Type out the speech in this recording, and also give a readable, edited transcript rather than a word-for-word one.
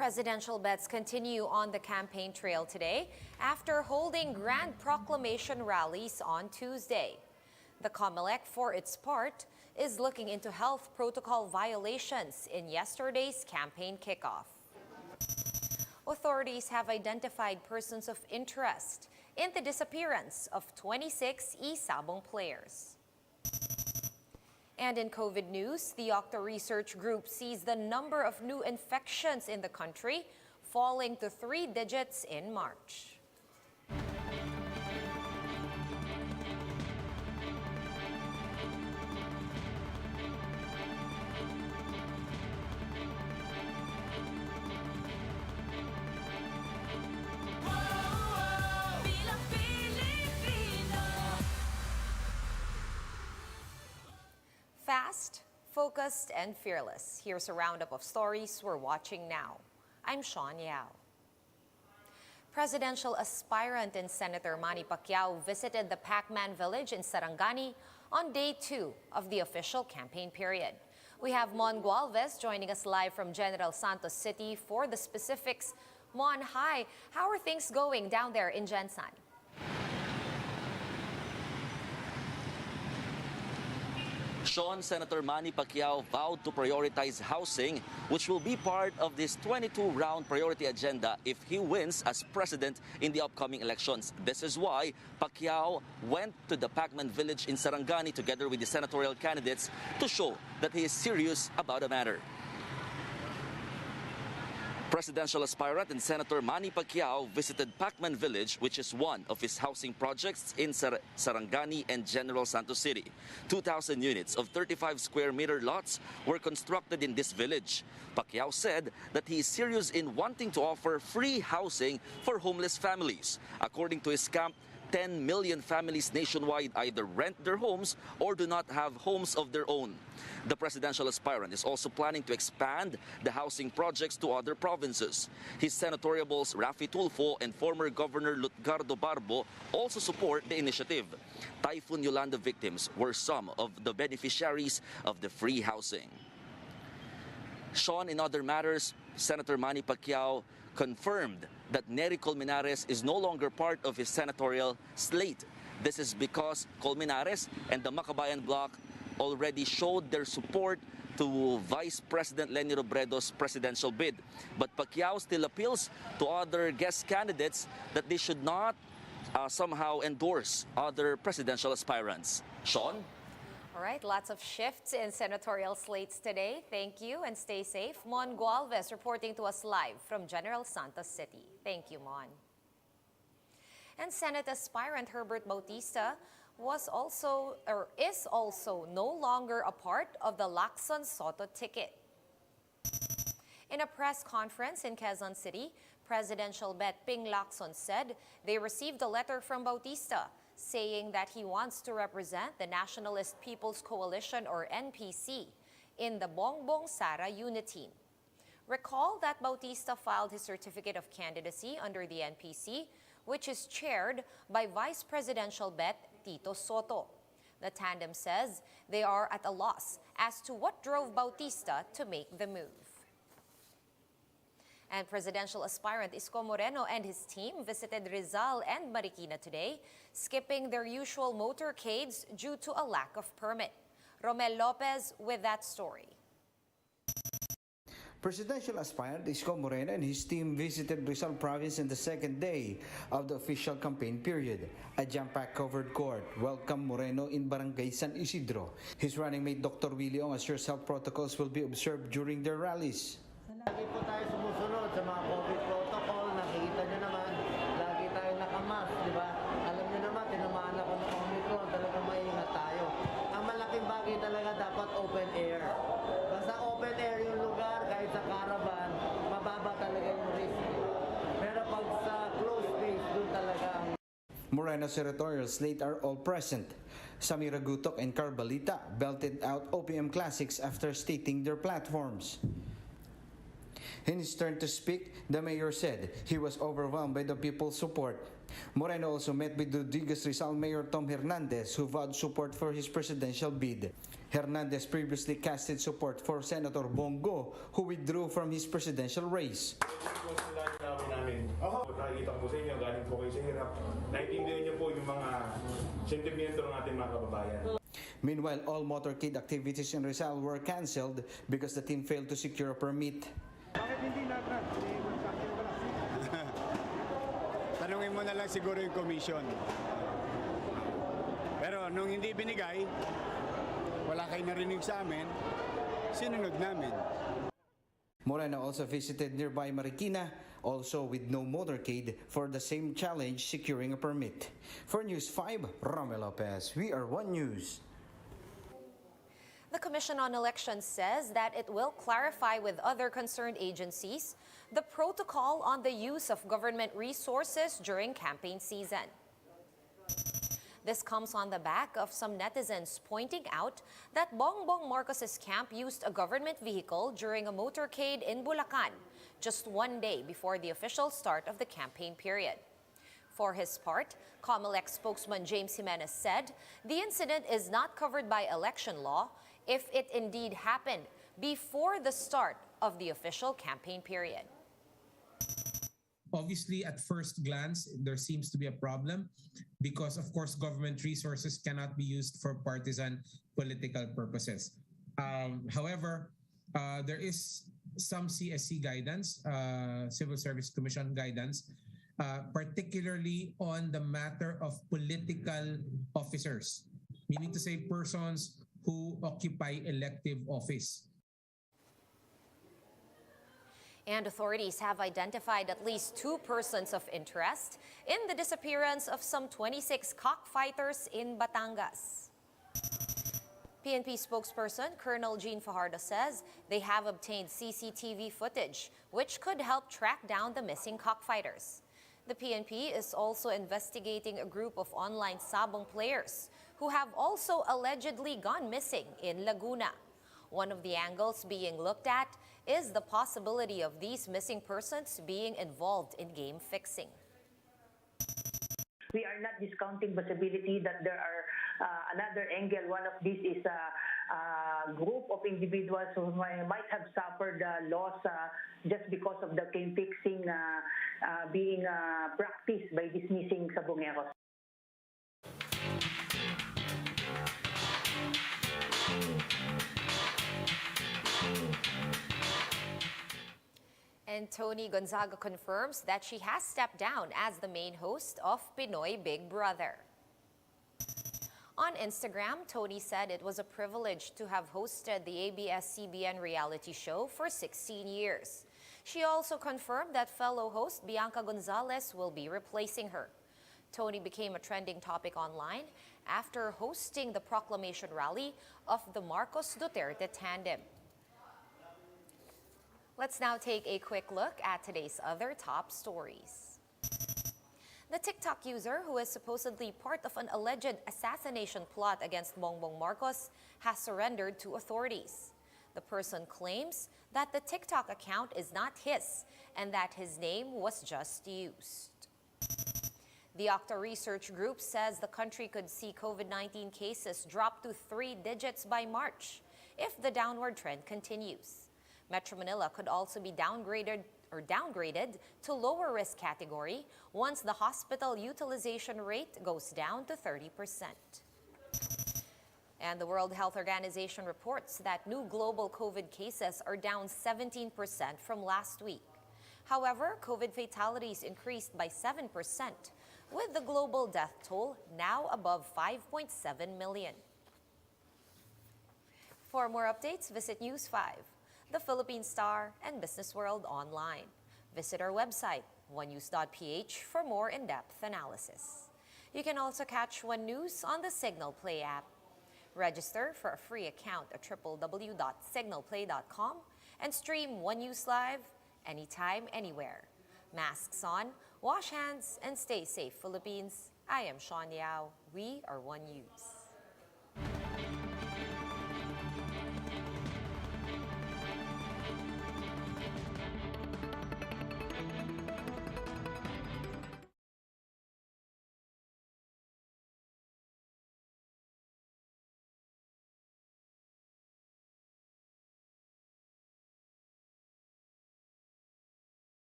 Presidential bets continue on the campaign trail today after holding grand proclamation rallies on Tuesday. The COMELEC, for its part, is looking into health protocol violations in yesterday's campaign kickoff. Authorities have identified persons of interest in the disappearance of 26 eSabong players. And in COVID news, the Octa Research Group sees the number of new infections in the country falling to 3 digits in March. Fast, focused, and fearless. Here's a roundup of stories we're watching now. I'm Sean Yao. Presidential aspirant and Senator Manny Pacquiao visited the Pacman village in Sarangani on day 2 of the official campaign period. We have Mon Gualvez joining us live from General Santos City for the specifics. Mon, hi. How are things going down there in Gensan? Sean, Senator Manny Pacquiao vowed to prioritize housing, which will be part of this 22-round priority agenda if he wins as president in the upcoming elections. This is why Pacquiao went to the Pacman village in Sarangani together with the senatorial candidates to show that he is serious about the matter. Presidential aspirant and Senator Manny Pacquiao visited Pacman Village, which is one of his housing projects in Sarangani and General Santos City. 2,000 units of 35 square meter lots were constructed in this village. Pacquiao said that he is serious in wanting to offer free housing for homeless families. According to his camp, 10 million families nationwide either rent their homes or do not have homes of their own. The presidential aspirant is also planning to expand the housing projects to other provinces. His senatoriables Raffy Tulfo and former Governor Lutgardo Barbo also support the initiative. Typhoon Yolanda victims were some of the beneficiaries of the free housing. Sean, in other matters, Senator Manny Pacquiao confirmed that Nery Colmenares is no longer part of his senatorial slate. This is because Colmenares and the Makabayan Bloc already showed their support to Vice President Leni Robredo's presidential bid. But Pacquiao still appeals to other guest candidates that they should not somehow endorse other presidential aspirants. Sean? All right, lots of shifts in senatorial slates today. Thank you and stay safe. Mon Gualvez reporting to us live from General Santos City. Thank you, Mon. And Senate aspirant Herbert Bautista is also no longer a part of the Lacson Soto ticket. In a press conference in Quezon City, Presidential bet Ping Lacson said they received a letter from Bautista saying that he wants to represent the Nationalist People's Coalition, or NPC, in the Bongbong Sara unit team. Recall that Bautista filed his certificate of candidacy under the NPC, which is chaired by Vice Presidential bet Tito Soto. The tandem says they are at a loss as to what drove Bautista to make the move. And presidential aspirant Isko Moreno and his team visited Rizal and Marikina today, skipping their usual motorcades due to a lack of permit. Romel Lopez with that story. Presidential aspirant Isko Moreno and his team visited Rizal province in the second day of the official campaign period. A jam-packed covered court welcomed Moreno in Barangay San Isidro. His running mate Dr. Willie Ong assures health protocols will be observed during their rallies. Lagi po tayo sumusunod sa mga COVID protocol. Nakikita nyo naman, lagi tayo nakamask, di ba? Alam nyo naman, tinamaan ako ng Omicron, talagang maingat tayo. Ang malaking bagay talaga dapat open air. Basta open air yung lugar, kahit sa caravan, mababa talaga yung risk. Pero pag sa closed space, dun talaga ang... Moreno's senatorial slate are all present. Samira Gutok and Carbalita belted out OPM classics after stating their platforms. In his turn to speak, the mayor said he was overwhelmed by the people's support. Moreno also met with Rodriguez Rizal Mayor Tom Hernandez, who vowed support for his presidential bid. Hernandez previously casted support for Senator Bongo, who withdrew from his presidential race. Namin. Nakikita ko sa inyo, galing po kayo sa hirap. Naintindihan niyo po yung mga sentimiento ng ating mga kababayan. Meanwhile, all motorcade activities in Rizal were cancelled because the team failed to secure a permit. Bakit hindi na-grant? Tanungin mo na lang siguro yung commission. Pero nung hindi binigay, wala kayo narinig sa amin, sinunod namin. Moreno also visited nearby Marikina, also with no motorcade, for the same challenge securing a permit. For News 5, Romel Lopez, We Are One News. The Commission on Elections says that it will clarify with other concerned agencies the protocol on the use of government resources during campaign season. This comes on the back of some netizens pointing out that Bongbong Marcos's camp used a government vehicle during a motorcade in Bulacan, just one day before the official start of the campaign period. For his part, COMELEC spokesman James Jimenez said the incident is not covered by election law if it indeed happened before the start of the official campaign period. Obviously, at first glance, there seems to be a problem because, of course, government resources cannot be used for partisan political purposes. However, there is some CSC guidance, Civil Service Commission guidance, particularly on the matter of political officers, meaning to say persons who occupy elective office. And authorities have identified at least 2 persons of interest in the disappearance of some 26 cockfighters in Batangas. PNP spokesperson Colonel Jean Fajardo says they have obtained CCTV footage, which could help track down the missing cockfighters. The PNP is also investigating a group of online sabong players who have also allegedly gone missing in Laguna. One of the angles being looked at is the possibility of these missing persons being involved in game fixing. We are not discounting possibility that there are another angle. One of these is a group of individuals who might have suffered loss just because of the game fixing being practiced by these missing sabongeros. And Tony Gonzaga confirms that she has stepped down as the main host of Pinoy Big Brother. On Instagram, Tony said it was a privilege to have hosted the ABS-CBN reality show for 16 years. She also confirmed that fellow host Bianca Gonzalez will be replacing her. Tony became a trending topic online after hosting the proclamation rally of the Marcos Duterte tandem. Let's now take a quick look at today's other top stories. The TikTok user, who is supposedly part of an alleged assassination plot against Bongbong Marcos, has surrendered to authorities. The person claims that the TikTok account is not his and that his name was just used. The Octa Research Group says the country could see COVID-19 cases drop to 3 digits by March if the downward trend continues. Metro Manila could also be downgraded to lower risk category once the hospital utilization rate goes down to 30%. And the World Health Organization reports that new global COVID cases are down 17% from last week. However, COVID fatalities increased by 7%, with the global death toll now above 5.7 million. For more updates, visit News 5, The Philippine Star, and Business World online. Visit our website, onenews.ph, for more in-depth analysis. You can also catch One News on the Signal Play app. Register for a free account at www.signalplay.com and stream One News live anytime, anywhere. Masks on, wash hands, and stay safe, Philippines. I am Sean Yao. We are One News.